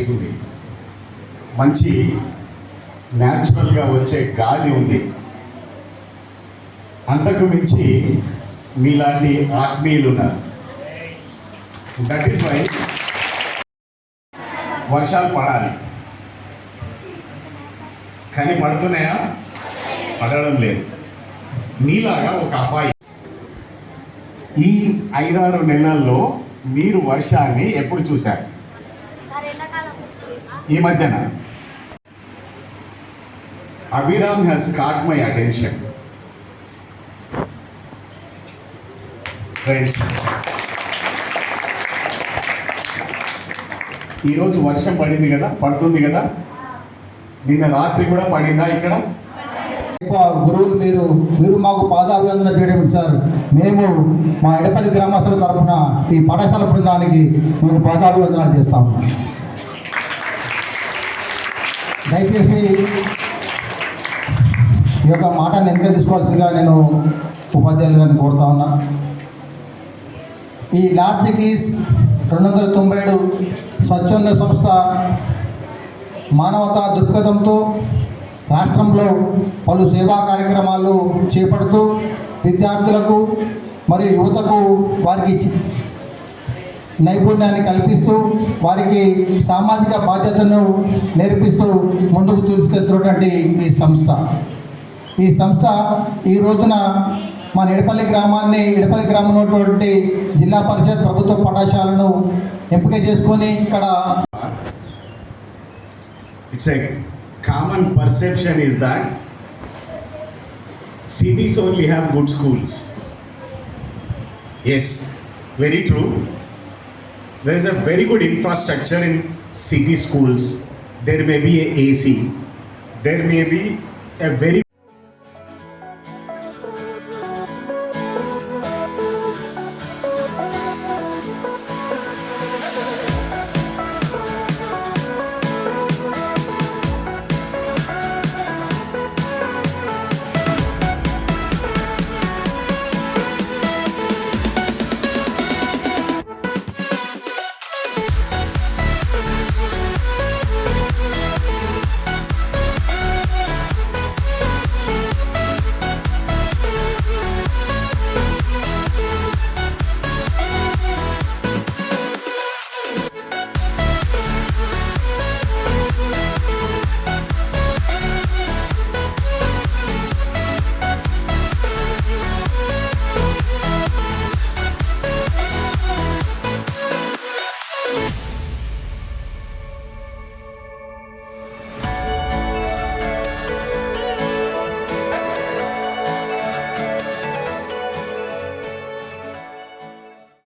Space ఉంది, మంచి న్యాచురల్గా వచ్చే గాలి ఉంది. అంతకు మించి మీలాంటి ఆత్మీయులు ఉన్నారు. దట్ ఈస్ వై వర్షాలు పడాలి. కానీ పడుతున్నాయా? పడడం లేదు. మీలాగా ఒక అబ్బాయి ఈ 5-6 నెలల్లో మీరు వర్షాన్ని ఎప్పుడు చూశారు? ఈ మధ్యన Abhiram has caught my attention. Friends, ఈరోజు వర్షం పడింది కదా, పడుతుంది కదా. నిన్న రాత్రి కూడా పడిందా ఇక్కడ? గురువులు మీరు మాకు పాదాభివందన చేయడం సార్. మేము మా ఎడపల్లి గ్రామస్తుల తరఫున ఈ పాఠశాల బృందానికి మేము పాదాభివందనాలు చేస్తా ఉన్నాం. దయచేసి ఈ యొక్క మాటను వెనుక తీసుకోవాల్సిందిగా నేను ఉపాధ్యాయులు గారిని కోరుతా ఉన్నా. ఈ లార్జ్ కీస్ 297 స్వచ్ఛంద సంస్థ మానవతా దృక్పథంతో రాష్ట్రంలో పలు సేవా కార్యక్రమాలు చేపడుతూ విద్యార్థులకు మరియు యువతకు వారికి నైపుణ్యాన్ని కల్పిస్తూ వారికి సామాజిక బాధ్యతను నేర్పిస్తూ ముందుకు తీసుకెళ్తున్నటువంటి ఈ సంస్థ ఈ రోజున మన ఎడపల్లి గ్రామంలో ఉన్నటువంటి జిల్లా పరిషత్ ప్రభుత్వ పాఠశాలను ఎంపిక చేసుకొని ఇక్కడ it's a common perception is that cities only have good schools. Yes, very true. There is a very good infrastructure in city schools. There may be a AC. There may be a very